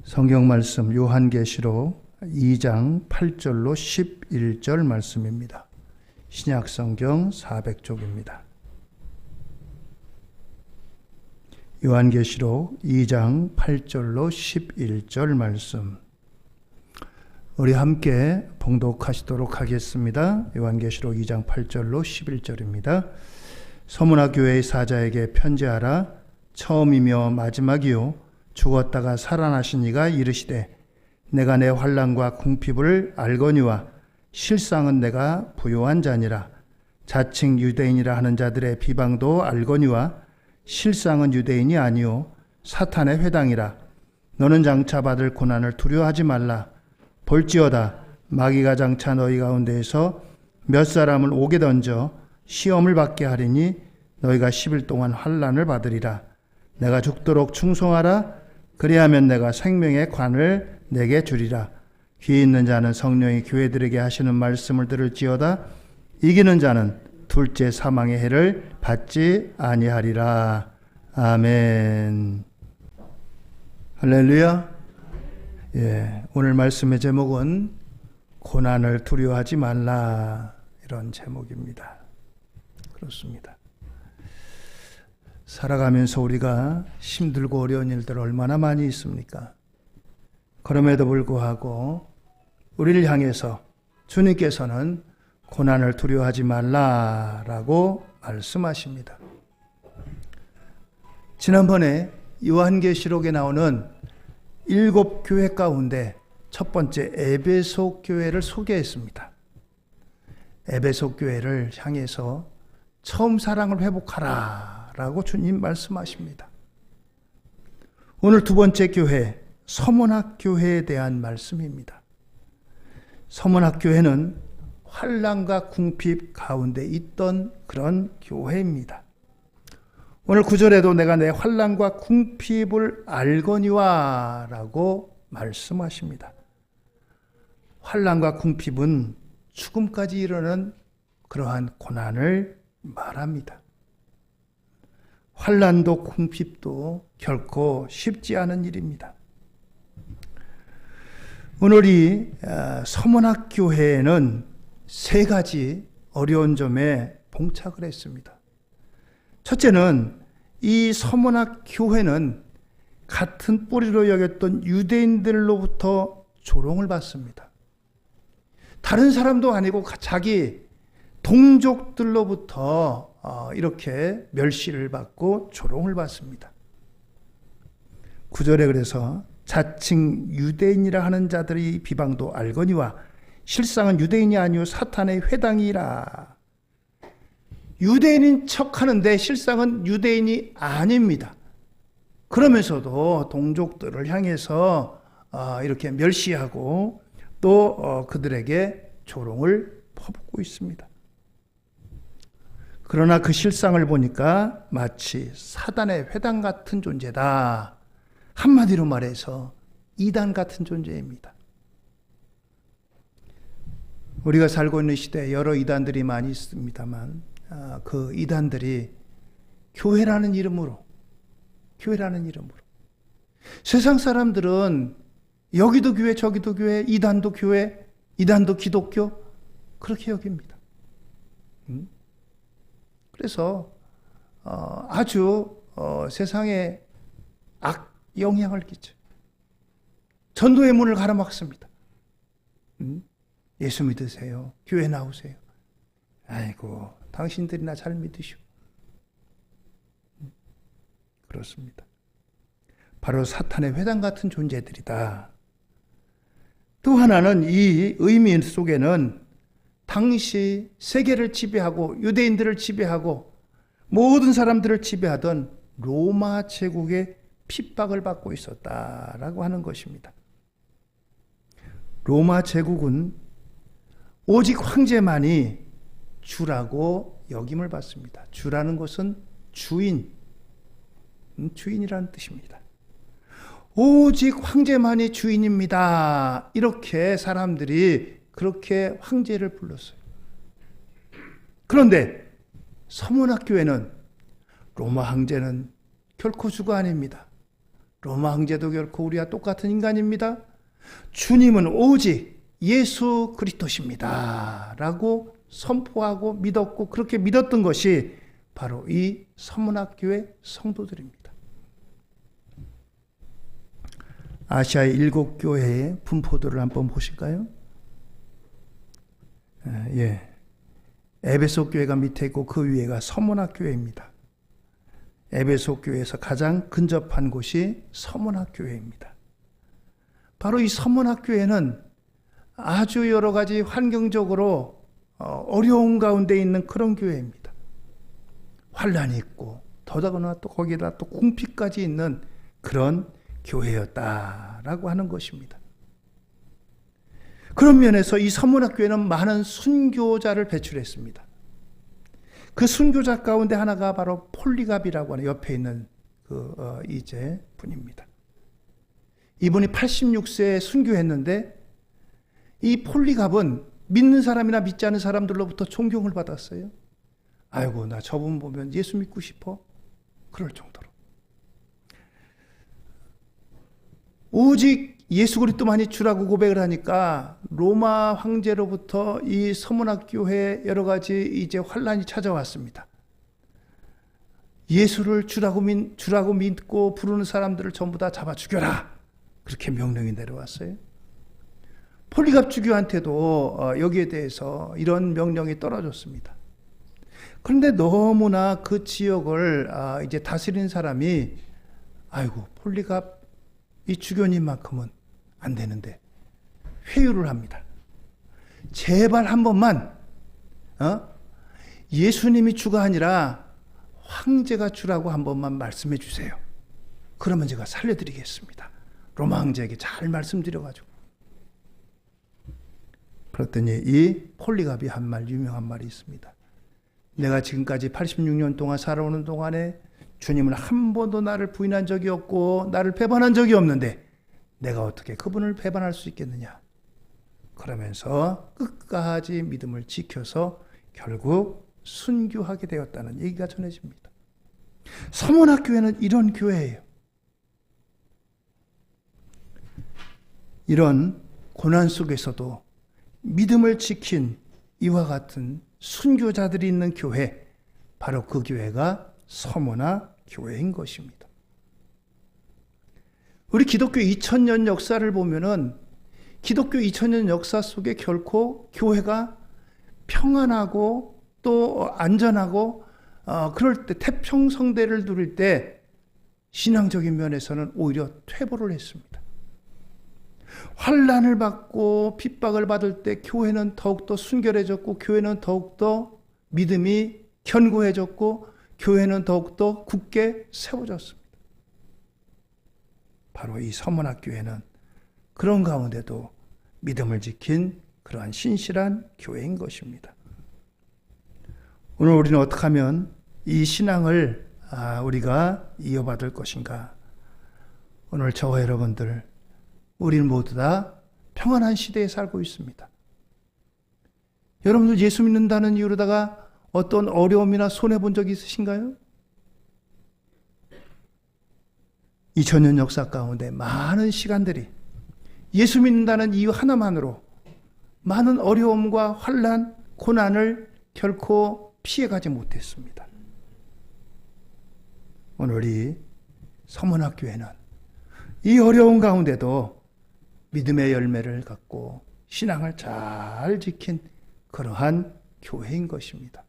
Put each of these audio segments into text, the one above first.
성경 말씀 요한계시록 2장 8절로 11절 말씀입니다. 신약 성경 400쪽입니다. 요한계시록 2장 8절로 11절 말씀. 우리 함께 봉독하시도록 하겠습니다. 요한계시록 2장 8절로 11절입니다. 서문화 교회의 사자에게 편지하라. 처음이며 마지막이요 죽었다가 살아나신 이가 이르시되 내가 내 환난과 궁핍을 알거니와 실상은 내가 부요한 자니라. 자칭 유대인이라 하는 자들의 비방도 알거니와 실상은 유대인이 아니요 사탄의 회당이라. 너는 장차 받을 고난을 두려워하지 말라. 볼지어다 마귀가 장차 너희 가운데에서 몇 사람을 옥에 던져 시험을 받게 하리니 너희가 10일 동안 환난을 받으리라. 내가 죽도록 충성하라. 그리하면 내가 생명의 관을 내게 주리라. 귀 있는 자는 성령이 교회들에게 하시는 말씀을 들을지어다. 이기는 자는 둘째 사망의 해를 받지 아니하리라. 아멘. 할렐루야. 오늘 말씀의 제목은 고난을 두려워하지 말라, 이런 제목입니다. 그렇습니다. 살아가면서 우리가 힘들고 어려운 일들 얼마나 많이 있습니까? 그럼에도 불구하고 우리를 향해서 주님께서는 고난을 두려워하지 말라라고 말씀하십니다. 지난번에 요한계시록에 나오는 7교회 가운데 첫 번째 에베소 교회를 소개했습니다. 에베소 교회를 향해서 처음 사랑을 회복하라 라고 주님 말씀하십니다. 오늘 두 번째 교회, 서문학 교회에 대한 말씀입니다. 서문학 교회는 환난과 궁핍 가운데 있던 그런 교회입니다. 오늘 9절에도 내가 내 환난과 궁핍을 알거니와 라고 말씀하십니다. 환난과 궁핍은 죽음까지 이르는 그러한 고난을 말합니다. 환난도 궁핍도 결코 쉽지 않은 일입니다. 오늘 이 서문학 교회에는 세 가지 어려운 점에 봉착을 했습니다. 첫째는 이 서문학 교회는 같은 뿌리로 여겼던 유대인들로부터 조롱을 받습니다. 다른 사람도 아니고 자기 동족들로부터 이렇게 멸시를 받고 조롱을 받습니다. 9절에 그래서 자칭 유대인이라 하는 자들의 비방도 알거니와 실상은 유대인이 아니요 사탄의 회당이라. 유대인인 척하는데 실상은 유대인이 아닙니다. 그러면서도 동족들을 향해서 이렇게 멸시하고 또 그들에게 조롱을 퍼붓고 있습니다. 그러나 그 실상을 보니까 마치 사단의 회당 같은 존재다. 한마디로 말해서 이단 같은 존재입니다. 우리가 살고 있는 시대에 여러 이단들이 많이 있습니다만 그 이단들이 교회라는 이름으로 세상 사람들은 여기도 교회 저기도 교회, 이단도 교회, 이단도 기독교 그렇게 여깁니다. 그래서 아주 세상에 악 영향을 끼쳐 전도의 문을 가로막습니다. 예수 믿으세요. 교회 나오세요. 아이고 당신들이나 잘 믿으시오. 그렇습니다. 바로 사탄의 회당 같은 존재들이다. 또 하나는 이 의미 속에는 당시 세계를 지배하고 유대인들을 지배하고 모든 사람들을 지배하던 로마 제국의 핍박을 받고 있었다라고 하는 것입니다. 로마 제국은 오직 황제만이 주라고 역임을 받습니다. 주라는 것은 주인이라는 뜻입니다. 오직 황제만이 주인입니다. 이렇게 사람들이 그렇게 황제를 불렀어요. 그런데 서문학 교회는 로마 황제는 결코 주가 아닙니다. 로마 황제도 결코 우리와 똑같은 인간입니다. 주님은 오직 예수 그리스도십니다 라고 선포하고 믿었고, 그렇게 믿었던 것이 바로 이 서문학교의 성도들입니다. 아시아의 7교회의 분포도를 한번 보실까요? 에베소 교회가 밑에 있고 그 위에가 서문학교회입니다. 에베소 교회에서 가장 근접한 곳이 서문학교회입니다. 바로 이 서문학교회는 아주 여러 가지 환경적으로 어려운 가운데 있는 그런 교회입니다. 환란이 있고 더더구나 또 거기에다 또 궁핍까지 있는 그런 교회였다라고 하는 것입니다. 그런 면에서 이 서문학교회는 많은 순교자를 배출했습니다. 그 순교자 가운데 하나가 바로 폴리갑이라고 하는 옆에 있는 이제 분입니다. 이분이 86세에 순교했는데 이 폴리갑은 믿는 사람이나 믿지 않은 사람들로부터 존경을 받았어요. 아이고, 나 저분 보면 예수 믿고 싶어. 그럴 정도로. 오직 예수 그리스도만이 주라고 고백을 하니까 로마 황제로부터 이 서문학교회에 여러 가지 이제 환란이 찾아왔습니다. 예수를 주라고 믿고 부르는 사람들을 전부 다 잡아 죽여라. 그렇게 명령이 내려왔어요. 폴리갑 주교한테도 여기에 대해서 이런 명령이 떨어졌습니다. 그런데 너무나 그 지역을 이제 다스리는 사람이, 아이고, 폴리갑 이 주교님만큼은 안 되는데 회유를 합니다. 제발 한 번만 예수님이 주가 아니라 황제가 주라고 한 번만 말씀해 주세요. 그러면 제가 살려드리겠습니다. 로마 황제에게 잘 말씀드려가지고. 그랬더니 이 폴리갑이 한 말, 유명한 말이 있습니다. 내가 지금까지 86년 동안 살아오는 동안에 주님은 한 번도 나를 부인한 적이 없고 나를 배반한 적이 없는데 내가 어떻게 그분을 배반할 수 있겠느냐. 그러면서 끝까지 믿음을 지켜서 결국 순교하게 되었다는 얘기가 전해집니다. 서문학교회는 이런 교회예요. 이런 고난 속에서도 믿음을 지킨 이와 같은 순교자들이 있는 교회, 바로 그 교회가 서문학교회인 것입니다. 우리 기독교 2000년 역사를 보면은 기독교 2000년 역사 속에 결코 교회가 평안하고 또 안전하고 그럴 때 태평성대를 누릴 때 신앙적인 면에서는 오히려 퇴보를 했습니다. 환난을 받고 핍박을 받을 때 교회는 더욱더 순결해졌고 교회는 더욱더 믿음이 견고해졌고 교회는 더욱더 굳게 세워졌습니다. 바로 이 서문학교회는 그런 가운데도 믿음을 지킨 그러한 신실한 교회인 것입니다. 오늘 우리는 어떻게 하면 이 신앙을 우리가 이어받을 것인가? 오늘 저와 여러분들, 우리는 모두 다 평안한 시대에 살고 있습니다. 여러분들 예수 믿는다는 이유로다가 어떤 어려움이나 손해본 적이 있으신가요? 2000년 역사 가운데 많은 시간들이 예수 믿는다는 이유 하나만으로 많은 어려움과 환난, 고난을 결코 피해가지 못했습니다. 오늘 이 서문학교회는 이 어려운 가운데도 믿음의 열매를 갖고 신앙을 잘 지킨 그러한 교회인 것입니다.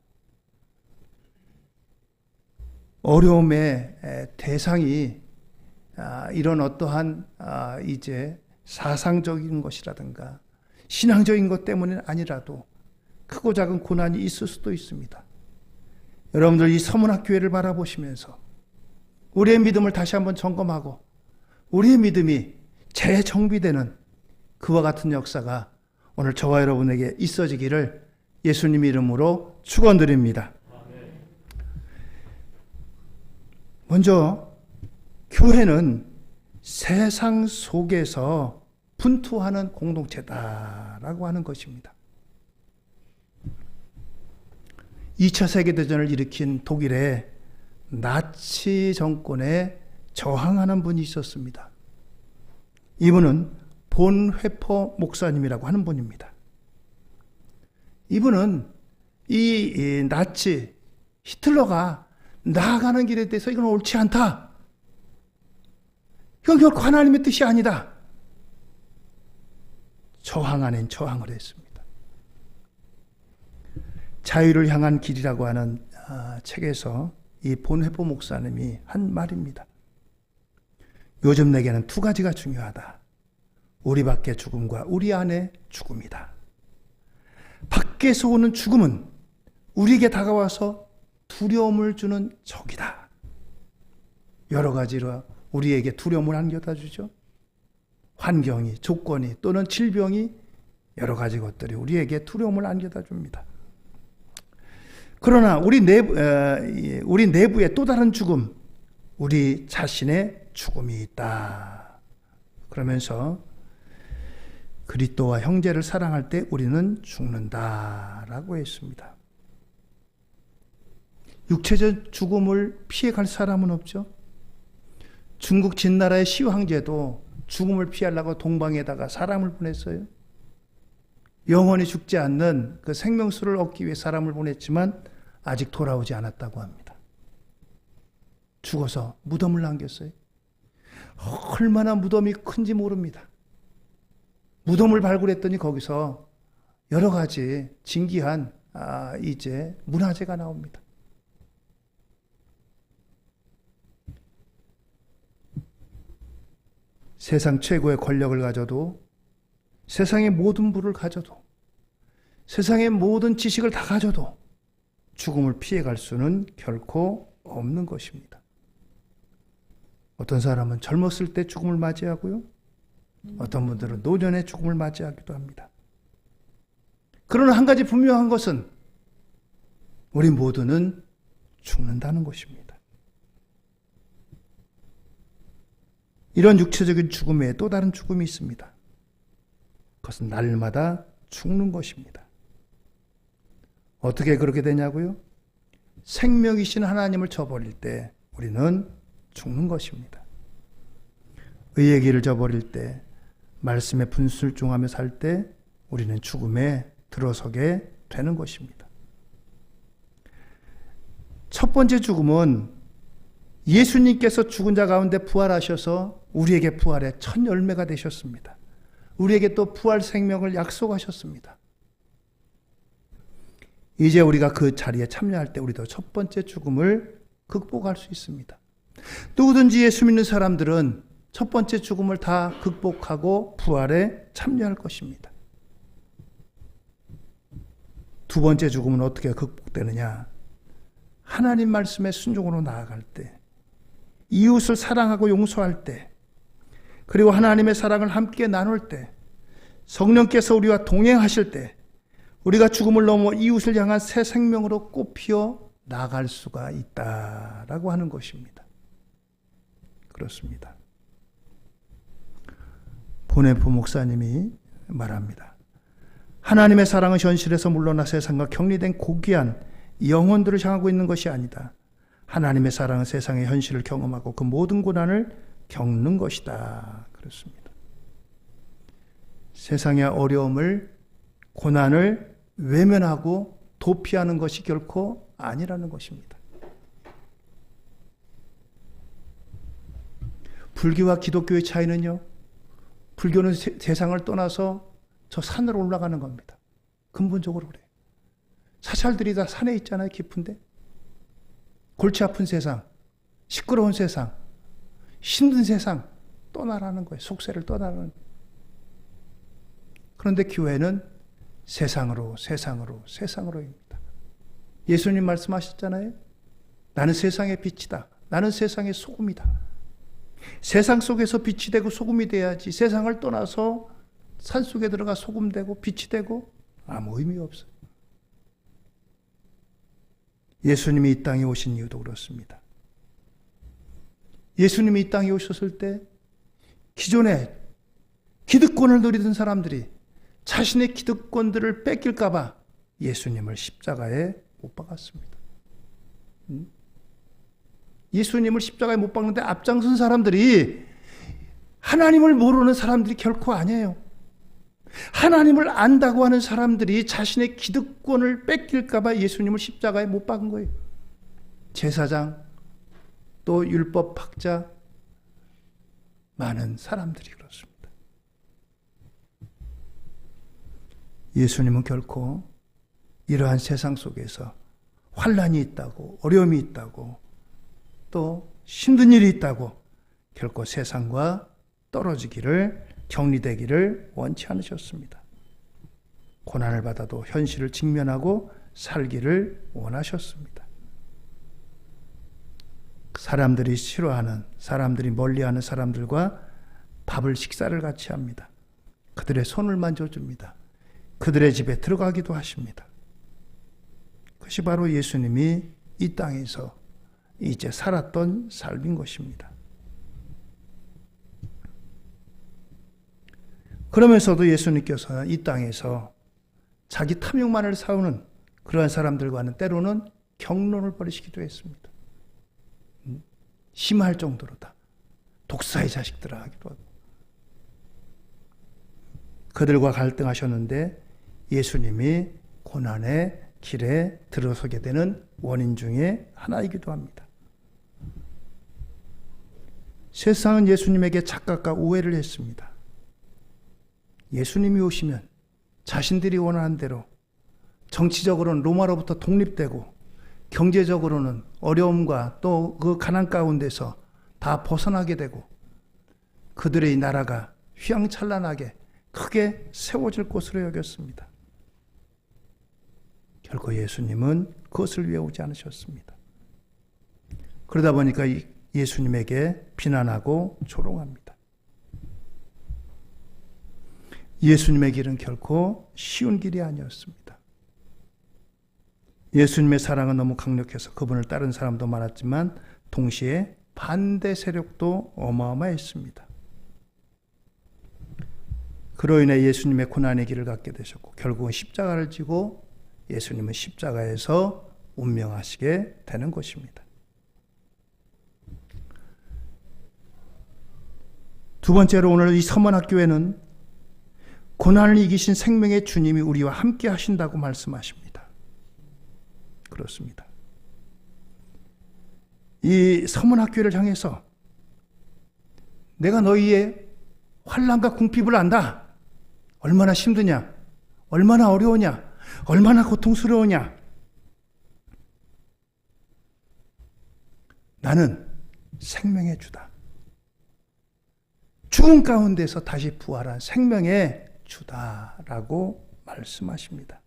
어려움의 대상이 이런 어떠한 이제 사상적인 것이라든가 신앙적인 것 때문은 아니라도 크고 작은 고난이 있을 수도 있습니다. 여러분들 이 서문학교회를 바라보시면서 우리의 믿음을 다시 한번 점검하고 우리의 믿음이 재정비되는 그와 같은 역사가 오늘 저와 여러분에게 있어지기를 예수님 이름으로 축원드립니다. 먼저 교회는 세상 속에서 분투하는 공동체다라고 하는 것입니다. 2차 세계대전을 일으킨 독일의 나치 정권의 저항하는 분이 있었습니다. 이분은 본회포 목사님이라고 하는 분입니다. 이분은 이 나치 히틀러가 나아가는 길에 대해서 이건 옳지 않다. 이건 결코 하나님의 뜻이 아니다. 저항 아닌 저항을 했습니다. 자유를 향한 길이라고 하는 책에서 이 본회포 목사님이 한 말입니다. 요즘 내게는 두 가지가 중요하다. 우리 밖의 죽음과 우리 안의 죽음이다. 밖에서 오는 죽음은 우리에게 다가와서 두려움을 주는 적이다. 여러 가지로 우리에게 두려움을 안겨다 주죠. 환경이, 조건이 또는 질병이 여러 가지 것들이 우리에게 두려움을 안겨다 줍니다. 그러나 우리 내부에 또 다른 죽음, 우리 자신의 죽음이 있다. 그러면서 그리스도와 형제를 사랑할 때 우리는 죽는다라고 했습니다. 육체적 죽음을 피해갈 사람은 없죠. 중국 진나라의 시황제도 죽음을 피하려고 동방에다가 사람을 보냈어요. 영원히 죽지 않는 그 생명수를 얻기 위해 사람을 보냈지만 아직 돌아오지 않았다고 합니다. 죽어서 무덤을 남겼어요. 얼마나 무덤이 큰지 모릅니다. 무덤을 발굴했더니 거기서 여러 가지 진귀한 이제 문화재가 나옵니다. 세상 최고의 권력을 가져도, 세상의 모든 부를 가져도, 세상의 모든 지식을 다 가져도 죽음을 피해갈 수는 결코 없는 것입니다. 어떤 사람은 젊었을 때 죽음을 맞이하고요. 어떤 분들은 노년에 죽음을 맞이하기도 합니다. 그러나 한 가지 분명한 것은 우리 모두는 죽는다는 것입니다. 이런 육체적인 죽음 외에 또 다른 죽음이 있습니다. 그것은 날마다 죽는 것입니다. 어떻게 그렇게 되냐고요? 생명이신 하나님을 저버릴 때 우리는 죽는 것입니다. 의의 길을 저버릴 때, 말씀에 분술종하며 살 때 우리는 죽음에 들어서게 되는 것입니다. 첫 번째 죽음은 예수님께서 죽은 자 가운데 부활하셔서 우리에게 부활의 첫 열매가 되셨습니다. 우리에게 또 부활 생명을 약속하셨습니다. 이제 우리가 그 자리에 참여할 때 우리도 첫 번째 죽음을 극복할 수 있습니다. 누구든지 예수 믿는 사람들은 첫 번째 죽음을 다 극복하고 부활에 참여할 것입니다. 두 번째 죽음은 어떻게 극복되느냐? 하나님 말씀에 순종으로 나아갈 때, 이웃을 사랑하고 용서할 때, 그리고 하나님의 사랑을 함께 나눌 때, 성령께서 우리와 동행하실 때 우리가 죽음을 넘어 이웃을 향한 새 생명으로 꽃피어 나갈 수가 있다라고 하는 것입니다. 그렇습니다. 본회포 목사님이 말합니다. 하나님의 사랑은 현실에서 물러나 세상과 격리된 고귀한 영혼들을 향하고 있는 것이 아니다. 하나님의 사랑은 세상의 현실을 경험하고 그 모든 고난을 겪는 것이다. 그렇습니다. 세상의 어려움을, 고난을 외면하고 도피하는 것이 결코 아니라는 것입니다. 불교와 기독교의 차이는요, 불교는 세상을 떠나서 저 산으로 올라가는 겁니다. 근본적으로 그래요. 사찰들이 다 산에 있잖아요, 깊은데. 골치 아픈 세상, 시끄러운 세상, 힘든 세상 떠나라는 거예요. 속세를 떠나라는 거예요. 그런데 교회는 세상으로입니다. 예수님 말씀하셨잖아요. 나는 세상의 빛이다. 나는 세상의 소금이다. 세상 속에서 빛이 되고 소금이 돼야지 세상을 떠나서 산속에 들어가 소금 되고 빛이 되고 아무 의미 없어요. 예수님이 이 땅에 오신 이유도 그렇습니다. 예수님이 이 땅에 오셨을 때 기존에 기득권을 누리던 사람들이 자신의 기득권들을 뺏길까 봐 예수님을 십자가에 못 박았습니다. 예수님을 십자가에 못 박는데 앞장선 사람들이 하나님을 모르는 사람들이 결코 아니에요. 하나님을 안다고 하는 사람들이 자신의 기득권을 뺏길까 봐 예수님을 십자가에 못 박은 거예요. 제사장, 또 율법학자, 많은 사람들이 그렇습니다. 예수님은 결코 이러한 세상 속에서 환난이 있다고, 어려움이 있다고, 또 힘든 일이 있다고 결코 세상과 떨어지기를, 격리되기를 원치 않으셨습니다. 고난을 받아도 현실을 직면하고 살기를 원하셨습니다. 사람들이 싫어하는, 사람들이 멀리하는 사람들과 밥을, 식사를 같이 합니다. 그들의 손을 만져줍니다. 그들의 집에 들어가기도 하십니다. 그것이 바로 예수님이 이 땅에서 이제 살았던 삶인 것입니다. 그러면서도 예수님께서 이 땅에서 자기 탐욕만을 사오는 그러한 사람들과는 때로는 격론을 벌이시기도 했습니다. 심할 정도로다. 독사의 자식들아 하기도 하고. 그들과 갈등하셨는데 예수님이 고난의 길에 들어서게 되는 원인 중에 하나이기도 합니다. 세상은 예수님에게 착각과 오해를 했습니다. 예수님이 오시면 자신들이 원하는 대로 정치적으로는 로마로부터 독립되고 경제적으로는 어려움과 또 그 가난 가운데서 다 벗어나게 되고 그들의 나라가 휘황찬란하게 크게 세워질 것으로 여겼습니다. 결코 예수님은 그것을 위해 오지 않으셨습니다. 그러다 보니까 예수님에게 비난하고 조롱합니다. 예수님의 길은 결코 쉬운 길이 아니었습니다. 예수님의 사랑은 너무 강력해서 그분을 따른 사람도 많았지만 동시에 반대 세력도 어마어마했습니다. 그로 인해 예수님의 고난의 길을 갖게 되셨고 결국은 십자가를 지고 예수님은 십자가에서 운명하시게 되는 것입니다. 두 번째로 오늘 이 서문학교에는 고난을 이기신 생명의 주님이 우리와 함께 하신다고 말씀하십니다. 그렇습니다. 이 서문학교를 향해서 내가 너희의 환난과 궁핍을 안다. 얼마나 힘드냐, 얼마나 어려우냐, 얼마나 고통스러우냐. 나는 생명의 주다. 죽음 가운데서 다시 부활한 생명의 주다라고 말씀하십니다.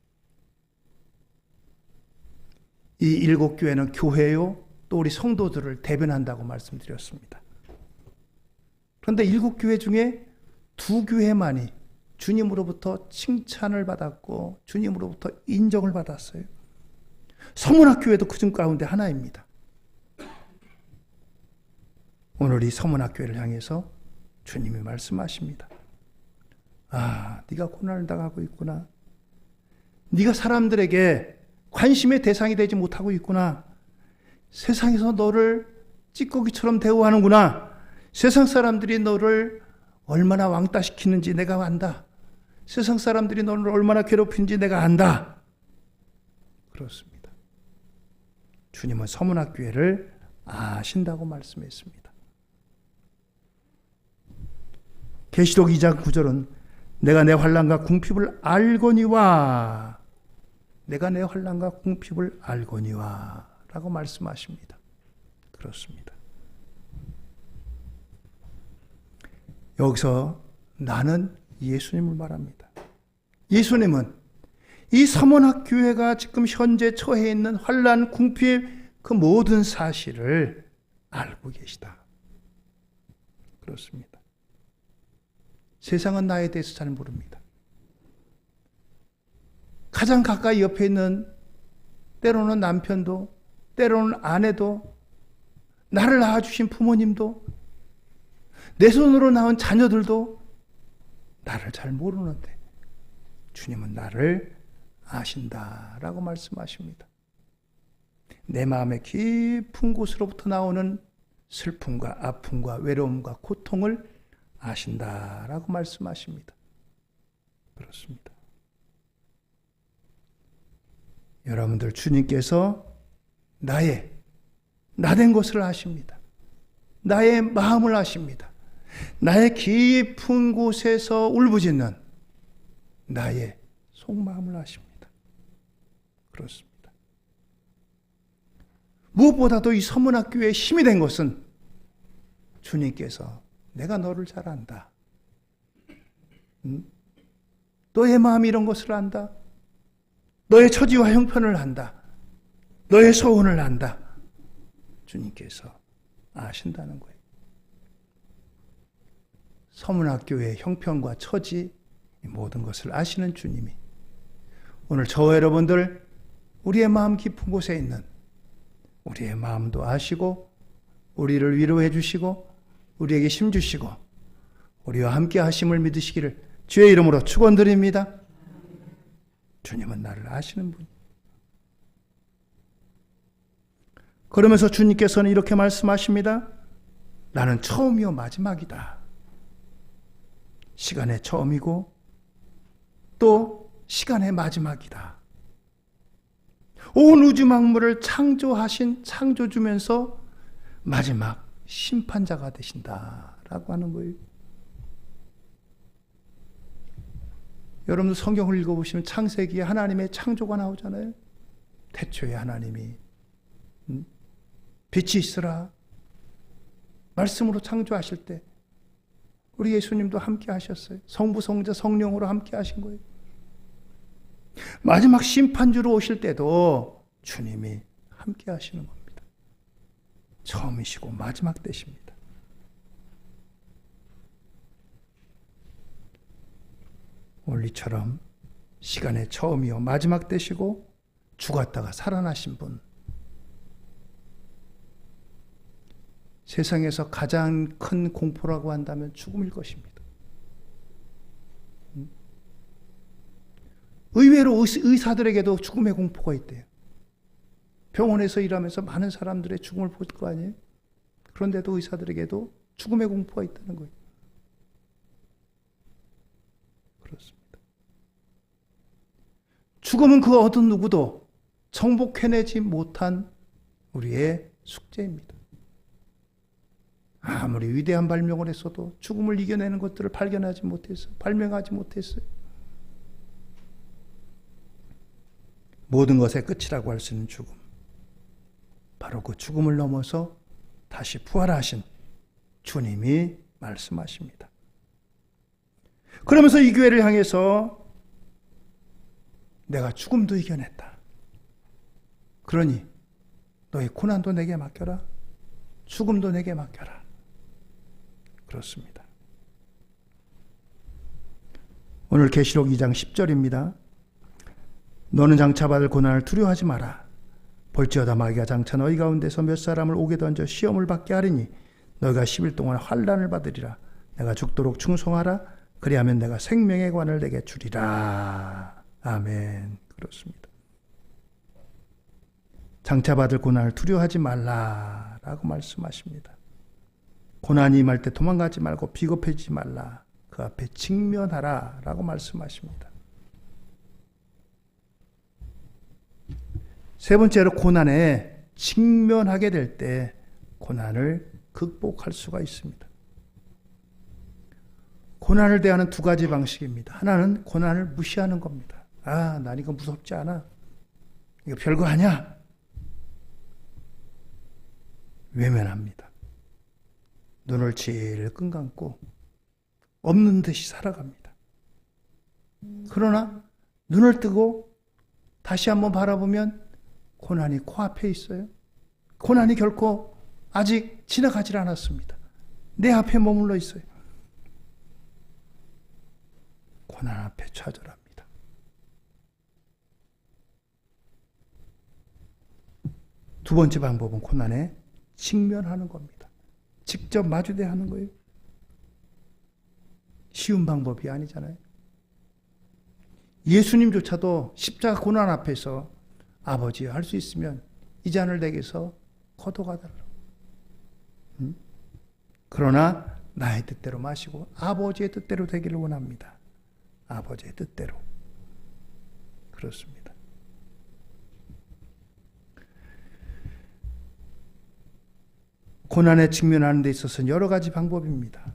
이 일곱 교회는 교회요, 또 우리 성도들을 대변한다고 말씀드렸습니다. 그런데 일곱 교회 중에 두 교회만이 주님으로부터 칭찬을 받았고 주님으로부터 인정을 받았어요. 서문학교회도 그중 가운데 하나입니다. 오늘 이 서문학교회를 향해서 주님이 말씀하십니다. 아, 네가 고난을 당하고 있구나. 네가 사람들에게 관심의 대상이 되지 못하고 있구나. 세상에서 너를 찌꺼기처럼 대우하는구나. 세상 사람들이 너를 얼마나 왕따시키는지 내가 안다. 세상 사람들이 너를 얼마나 괴롭히는지 내가 안다. 그렇습니다. 주님은 서문학교회를 아신다고 말씀했습니다. 계시록 2장 9절은 내가 내 환난과 궁핍을 알거니와 내가 내 환난과 궁핍을 알거니와 라고 말씀하십니다. 그렇습니다. 여기서 나는 예수님을 말합니다. 예수님은 이 서문학교회가 지금 현재 처해 있는 환난, 궁핍 그 모든 사실을 알고 계시다. 그렇습니다. 세상은 나에 대해서 잘 모릅니다. 가장 가까이 옆에 있는 때로는 남편도 때로는 아내도 나를 낳아주신 부모님도 내 손으로 낳은 자녀들도 나를 잘 모르는데 주님은 나를 아신다라고 말씀하십니다. 내 마음의 깊은 곳으로부터 나오는 슬픔과 아픔과 외로움과 고통을 아신다라고 말씀하십니다. 그렇습니다. 여러분들 주님께서 나된 것을 아십니다. 나의 마음을 아십니다. 나의 깊은 곳에서 울부짖는 나의 속마음을 아십니다. 그렇습니다. 무엇보다도 이 서문학교에 힘이 된 것은 주님께서 내가 너를 잘 안다. 너의 마음이 이런 것을 안다. 너의 처지와 형편을 안다. 너의 소원을 안다. 주님께서 아신다는 거예요. 서문학교의 형편과 처지 모든 것을 아시는 주님이 오늘 저와 여러분들 우리의 마음 깊은 곳에 있는 우리의 마음도 아시고 우리를 위로해 주시고 우리에게 힘 주시고 우리와 함께 하심을 믿으시기를 주의 이름으로 축원드립니다. 주님은 나를 아시는 분. 그러면서 주님께서는 이렇게 말씀하십니다. 나는 처음이요 마지막이다. 시간의 처음이고 또 시간의 마지막이다. 온 우주 만물을 창조하신 창조주면서 마지막 심판자가 되신다라고 하는 거예요. 여러분들 성경을 읽어보시면 창세기에 하나님의 창조가 나오잖아요. 태초에 하나님이 빛이 있으라 말씀으로 창조하실 때 우리 예수님도 함께 하셨어요. 성부, 성자, 성령으로 함께 하신 거예요. 마지막 심판주로 오실 때도 주님이 함께 하시는 겁니다. 처음이시고 마지막 되십니다. 원리처럼 시간의 처음이요 마지막 되시고 죽었다가 살아나신 분, 세상에서 가장 큰 공포라고 한다면 죽음일 것입니다. 의외로 의사들에게도 죽음의 공포가 있대요. 병원에서 일하면서 많은 사람들의 죽음을 볼 거 아니에요? 그런데도 의사들에게도 죽음의 공포가 있다는 거예요. 그렇습니다. 죽음은 그 어떤 누구도 정복해내지 못한 우리의 숙제입니다. 아무리 위대한 발명을 했어도 죽음을 이겨내는 것들을 발견하지 못했어요. 발명하지 못했어요. 모든 것의 끝이라고 할 수 있는 죽음. 바로 그 죽음을 넘어서 다시 부활하신 주님이 말씀하십니다. 그러면서 이 교회를 향해서 내가 죽음도 이겨냈다. 그러니 너의 고난도 내게 맡겨라. 죽음도 내게 맡겨라. 그렇습니다. 오늘 계시록 2장 10절입니다. 너는 장차받을 고난을 두려워하지 마라. 볼지어다 마귀가 장차 너희 가운데서 몇 사람을 옥에 던져 시험을 받게 하리니 너희가 10일 동안 환난을 받으리라. 내가 죽도록 충성하라. 그리하면 내가 생명의 관을 내게 주리라. 아멘. 그렇습니다. 장차받을 고난을 두려워하지 말라라고 말씀하십니다. 고난이 임할 때 도망가지 말고 비겁해지지 말라. 그 앞에 직면하라라고 말씀하십니다. 세 번째로 고난에 직면하게 될 때 고난을 극복할 수가 있습니다. 고난을 대하는 두 가지 방식입니다. 하나는 고난을 무시하는 겁니다. 아, 난 이거 무섭지 않아. 이거 별거 아니야. 외면합니다. 눈을 질끈 감고 없는 듯이 살아갑니다. 그러나 눈을 뜨고 다시 한번 바라보면 고난이 코앞에 있어요. 고난이 결코 아직 지나가질 않았습니다. 내 앞에 머물러 있어요. 고난 앞에 좌절합니다. 두 번째 방법은 고난에 직면하는 겁니다. 직접 마주대하는 거예요. 쉬운 방법이 아니잖아요. 예수님조차도 십자가 고난 앞에서 아버지 할 수 있으면 이 잔을 내게서 거둬가달라. 그러나 나의 뜻대로 마시고 아버지의 뜻대로 되기를 원합니다. 아버지의 뜻대로. 그렇습니다. 고난에 직면하는 데 있어서는 여러 가지 방법입니다.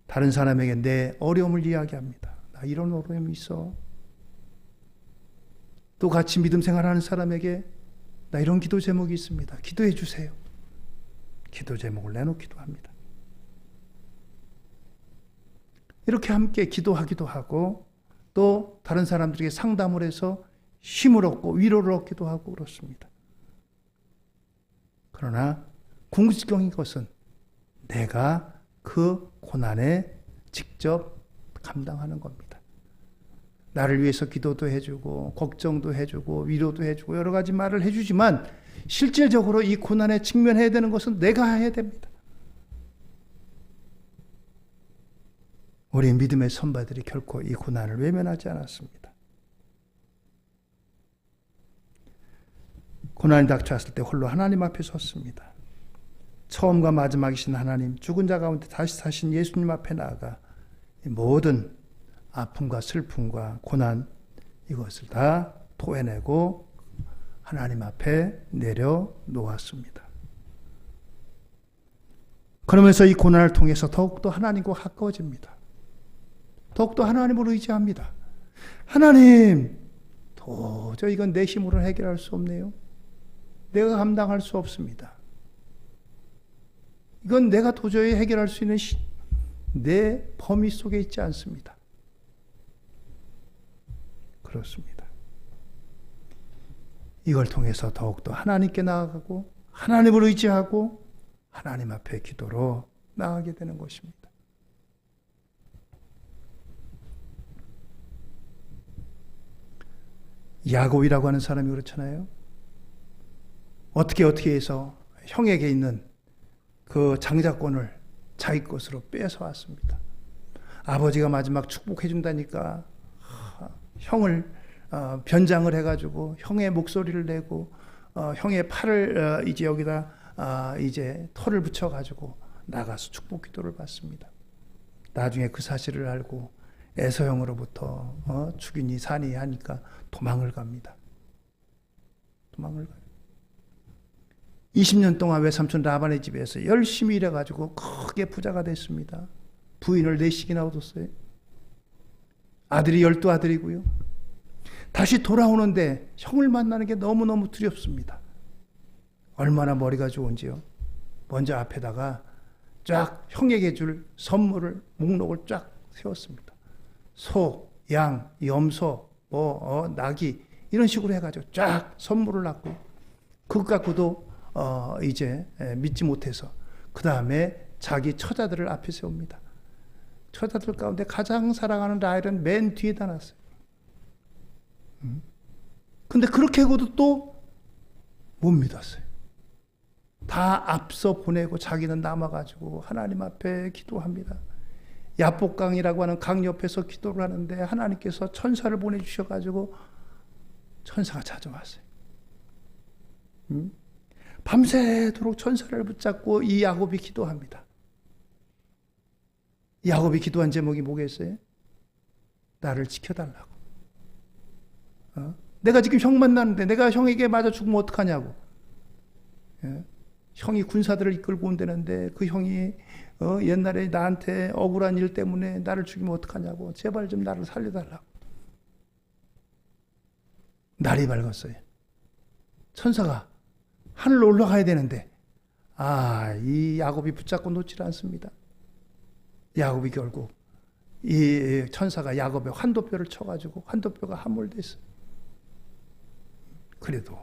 다른 사람에게 내 어려움을 이야기합니다. 나 이런 어려움이 있어. 또 같이 믿음 생활하는 사람에게 나 이런 기도 제목이 있습니다. 기도해 주세요. 기도 제목을 내놓기도 합니다. 이렇게 함께 기도하기도 하고 또 다른 사람들에게 상담을 해서 힘을 얻고 위로를 얻기도 하고 그렇습니다. 그러나 궁극적인 것은 내가 그 고난에 직접 감당하는 겁니다. 나를 위해서 기도도 해주고 걱정도 해주고 위로도 해주고 여러 가지 말을 해주지만 실질적으로 이 고난에 직면해야 되는 것은 내가 해야 됩니다. 우리 믿음의 선배들이 결코 이 고난을 외면하지 않았습니다. 고난이 닥쳐왔을 때 홀로 하나님 앞에 섰습니다. 처음과 마지막이신 하나님, 죽은 자 가운데 다시 사신 예수님 앞에 나아가 모든 아픔과 슬픔과 고난 이것을 다 토해내고 하나님 앞에 내려놓았습니다. 그러면서 이 고난을 통해서 더욱더 하나님과 가까워집니다. 더욱더 하나님을 의지합니다. 하나님, 도저히 이건 내 힘으로 해결할 수 없네요. 내가 감당할 수 없습니다. 이건 내가 도저히 해결할 수 있는 내 범위 속에 있지 않습니다. 그렇습니다. 이걸 통해서 더욱더 하나님께 나아가고 하나님을 의지하고 하나님 앞에 기도로 나아가게 되는 것입니다. 야곱이라고 하는 사람이 그렇잖아요. 어떻게 해서 형에게 있는 그 장자권을 자기 것으로 뺏어왔습니다. 아버지가 마지막 축복해 준다니까 형을 변장을 해가지고 형의 목소리를 내고 형의 팔을 이제 여기다 이제 털을 붙여가지고 나가서 축복 기도를 받습니다. 나중에 그 사실을 알고 에서형으로부터 죽이니 사니 하니까 도망을 갑니다. 도망을 가요. 20년 동안 외삼촌 라반의 집에서 열심히 일해가지고 크게 부자가 됐습니다. 부인을 4씩이나 얻었어요. 아들이 12아들이고요. 다시 돌아오는데 형을 만나는 게 너무너무 두렵습니다. 얼마나 머리가 좋은지요. 먼저 앞에다가 쫙 형에게 줄 선물을 목록을 쫙 세웠습니다. 소, 양, 염소, 나귀 이런 식으로 해가지고 쫙 선물을 놨고 그것 갖고도 이제 믿지 못해서 그 다음에 자기 처자들을 앞에 세웁니다. 처자들 가운데 가장 사랑하는 라헬은 맨 뒤에다 놨어요. 근데 그렇게 해고도 또 못 믿었어요. 다 앞서 보내고 자기는 남아가지고 하나님 앞에 기도합니다. 야복강이라고 하는 강 옆에서 기도를 하는데 하나님께서 천사를 보내주셔가지고 천사가 찾아왔어요. 밤새도록 천사를 붙잡고 이 야곱이 기도합니다. 야곱이 기도한 제목이 뭐겠어요? 나를 지켜달라고. 내가 지금 형 만나는데 내가 형에게 맞아 죽으면 어떡하냐고. 형이 군사들을 이끌고 온다는데 그 형이 옛날에 나한테 억울한 일 때문에 나를 죽이면 어떡하냐고. 제발 좀 나를 살려달라고. 날이 밝았어요. 천사가 하늘로 올라가야 되는데 이 야곱이 붙잡고 놓질 않습니다. 야곱이 결국 이 천사가 야곱의 환도뼈를 쳐가지고 환도뼈가 함몰됐어요. 그래도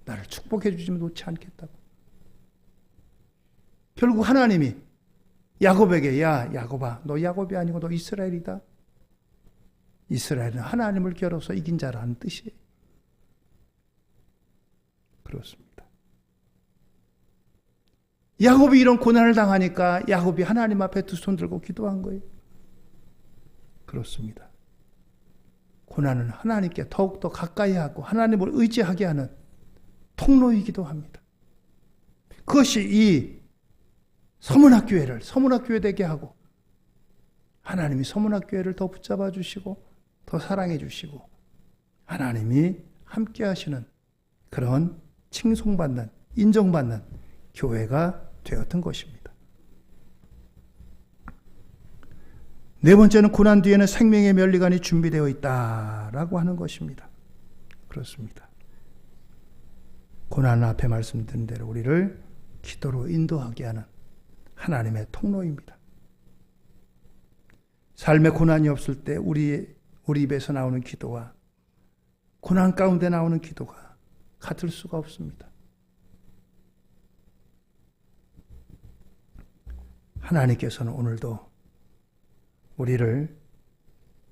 나를 축복해 주지면 놓지 않겠다고. 결국 하나님이 야곱에게 야 야곱아 너 야곱이 아니고 너 이스라엘이다. 이스라엘은 하나님을 겨뤄서 이긴 자라는 뜻이에요. 그렇습니다. 야곱이 이런 고난을 당하니까 야곱이 하나님 앞에 두 손 들고 기도한 거예요. 그렇습니다. 고난은 하나님께 더욱더 가까이 하고 하나님을 의지하게 하는 통로이기도 합니다. 그것이 이 서문학교회를 서문학교회 되게 하고 하나님이 서문학교회를 더 붙잡아 주시고 더 사랑해 주시고 하나님이 함께 하시는 그런 칭송받는 인정받는 교회가 되었던 것입니다. 네 번째는 고난 뒤에는 생명의 면류관이 준비되어 있다라고 하는 것입니다. 그렇습니다. 고난 앞에 말씀드린 대로 우리를 기도로 인도하게 하는 하나님의 통로입니다. 삶에 고난이 없을 때 우리 입에서 나오는 기도와 고난 가운데 나오는 기도가 같을 수가 없습니다. 하나님께서는 오늘도 우리를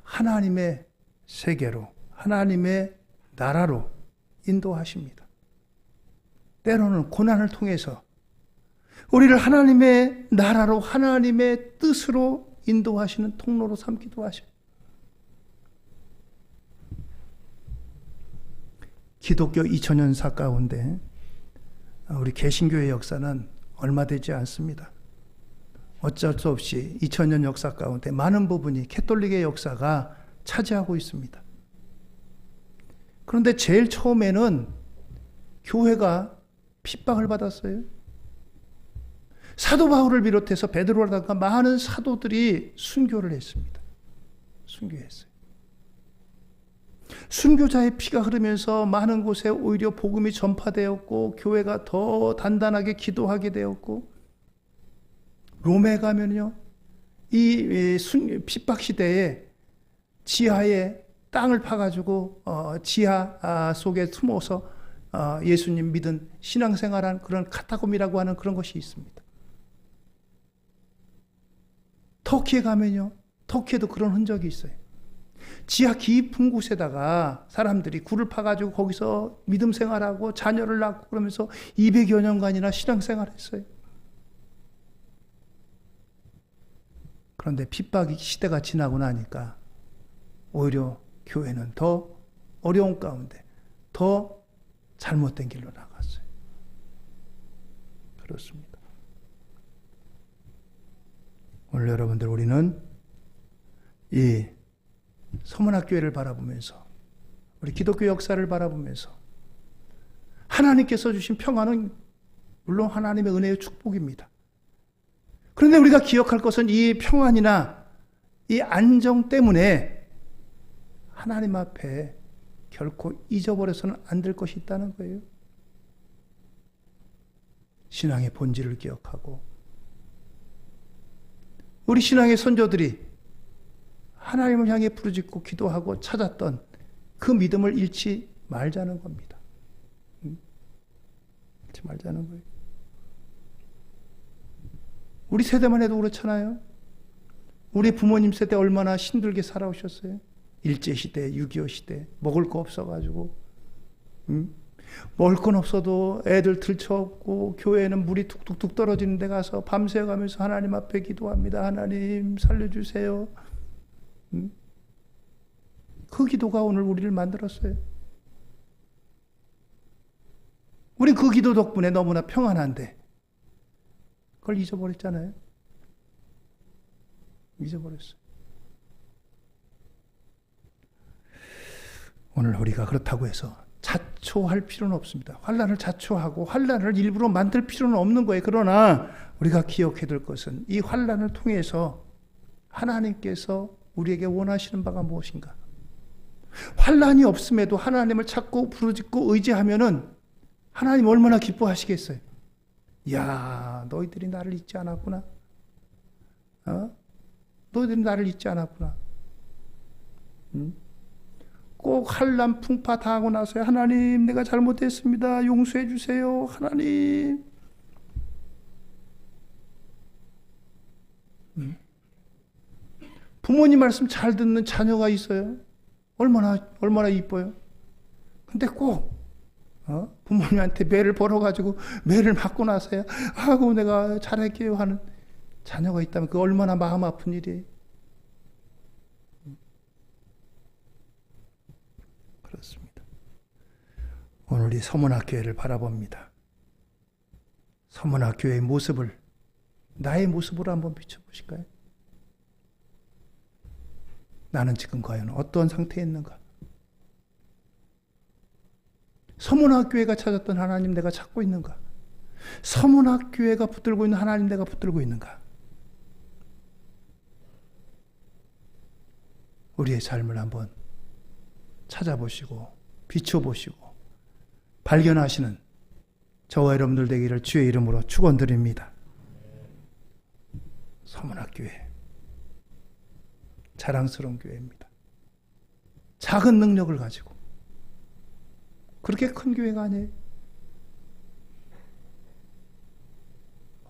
하나님의 세계로, 하나님의 나라로 인도하십니다. 때로는 고난을 통해서 우리를 하나님의 나라로, 하나님의 뜻으로 인도하시는 통로로 삼기도 하십니다. 기독교 2000년사 가운데 우리 개신교의 역사는 얼마 되지 않습니다. 어쩔 수 없이 2000년 역사 가운데 많은 부분이 캐톨릭의 역사가 차지하고 있습니다. 그런데 제일 처음에는 교회가 핍박을 받았어요. 사도 바울을 비롯해서 베드로라든가 많은 사도들이 순교를 했습니다. 순교했어요. 순교자의 피가 흐르면서 많은 곳에 오히려 복음이 전파되었고 교회가 더 단단하게 기도하게 되었고 롬에 가면요 이 핍박 시대에 지하에 땅을 파가지고 지하 속에 숨어서 예수님 믿은 신앙생활한 그런 카타콤이라고 하는 그런 것이 있습니다. 터키에 가면요 터키에도 그런 흔적이 있어요. 지하 깊은 곳에다가 사람들이 굴을 파가지고 거기서 믿음 생활하고 자녀를 낳고 그러면서 200여 년간이나 신앙생활했어요. 그런데 핍박이 시대가 지나고 나니까 오히려 교회는 더 어려운 가운데 더 잘못된 길로 나갔어요. 그렇습니다. 오늘 여러분들 우리는 이 서문학교회를 바라보면서 우리 기독교 역사를 바라보면서 하나님께서 주신 평안은 물론 하나님의 은혜의 축복입니다. 그런데 우리가 기억할 것은 이 평안이나 이 안정 때문에 하나님 앞에 결코 잊어버려서는 안 될 것이 있다는 거예요. 신앙의 본질을 기억하고 우리 신앙의 선조들이 하나님을 향해 부르짖고 기도하고 찾았던 그 믿음을 잃지 말자는 겁니다. 잃지 말자는 거예요. 우리 세대만 해도 그렇잖아요. 우리 부모님 세대 얼마나 힘들게 살아오셨어요. 일제시대, 6.25 시대 먹을 거 없어가지고 먹을 건 없어도 애들 들쳐업고 교회에는 물이 툭툭툭 떨어지는 데 가서 밤새 가면서 하나님 앞에 기도합니다. 하나님 살려주세요. 그 기도가 오늘 우리를 만들었어요. 우리 그 기도 덕분에 너무나 평안한데 그걸 잊어버렸잖아요. 잊어버렸어요. 오늘 우리가 그렇다고 해서 자초할 필요는 없습니다. 환난을 자초하고 환난을 일부러 만들 필요는 없는 거예요. 그러나 우리가 기억해야 될 것은 이 환난을 통해서 하나님께서 우리에게 원하시는 바가 무엇인가? 환난이 없음에도 하나님을 찾고 부르짖고 의지하면은 하나님 얼마나 기뻐하시겠어요? 야, 너희들이 나를 잊지 않았구나. 너희들이 나를 잊지 않았구나. 꼭 환난 풍파 당하고 나서야 하나님 내가 잘못했습니다. 용서해 주세요. 하나님. 부모님 말씀 잘 듣는 자녀가 있어요. 얼마나 이뻐요. 근데 꼭 부모님한테 매를 벌어가지고 매를 맞고 나서야 아이고 내가 잘할게요 하는 자녀가 있다면 그 얼마나 마음 아픈 일이에요. 그렇습니다. 오늘 이 서문학교회를 바라봅니다. 서문학교회의 모습을 나의 모습으로 한번 비춰보실까요? 나는 지금 과연 어떠한 상태에 있는가? 서문학교회가 찾았던 하나님 내가 찾고 있는가? 서문학교회가 붙들고 있는 하나님 내가 붙들고 있는가? 우리의 삶을 한번 찾아보시고 비춰보시고 발견하시는 저와 여러분들 되기를 주의 이름으로 축원드립니다. 서문학교회 자랑스러운 교회입니다. 작은 능력을 가지고 그렇게 큰 교회가 아니에요.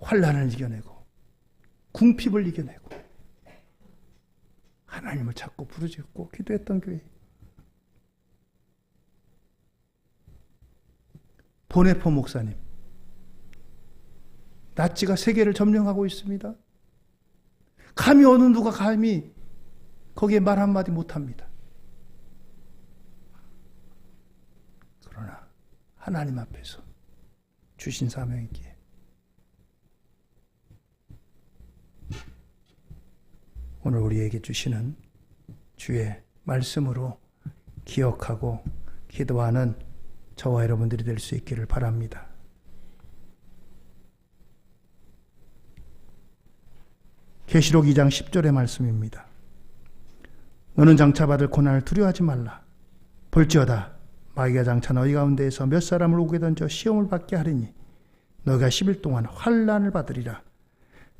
환난을 이겨내고 궁핍을 이겨내고 하나님을 찾고 부르짖고 기도했던 교회. 보네포 목사님, 나치가 세계를 점령하고 있습니다. 감히 어느 누가 감히 거기에 말 한마디 못합니다. 그러나 하나님 앞에서 주신 사명이기에 오늘 우리에게 주시는 주의 말씀으로 기억하고 기도하는 저와 여러분들이 될 수 있기를 바랍니다. 계시록 2장 10절의 말씀입니다. 너는 장차 받을 고난을 두려워하지 말라. 볼지어다 마귀가 장차 너희 가운데에서 몇 사람을 오게 던져 시험을 받게 하리니 너희가 10일 동안 환난을 받으리라.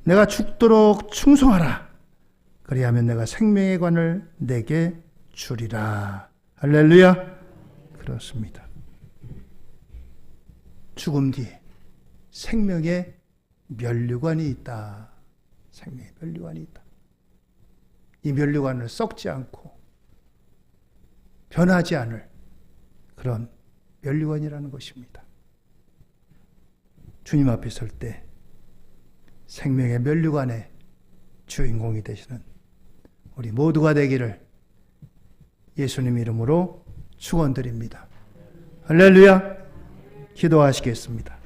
내가 죽도록 충성하라. 그리하면 내가 생명의 관을 내게 주리라. 할렐루야. 그렇습니다. 죽음 뒤에 생명의 면류관이 있다. 생명의 면류관이 있다. 이 면류관을 썩지 않고 변하지 않을 그런 면류관이라는 것입니다. 주님 앞에 설 때 생명의 면류관의 주인공이 되시는 우리 모두가 되기를 예수님 이름으로 축원드립니다. 할렐루야. 기도하시겠습니다.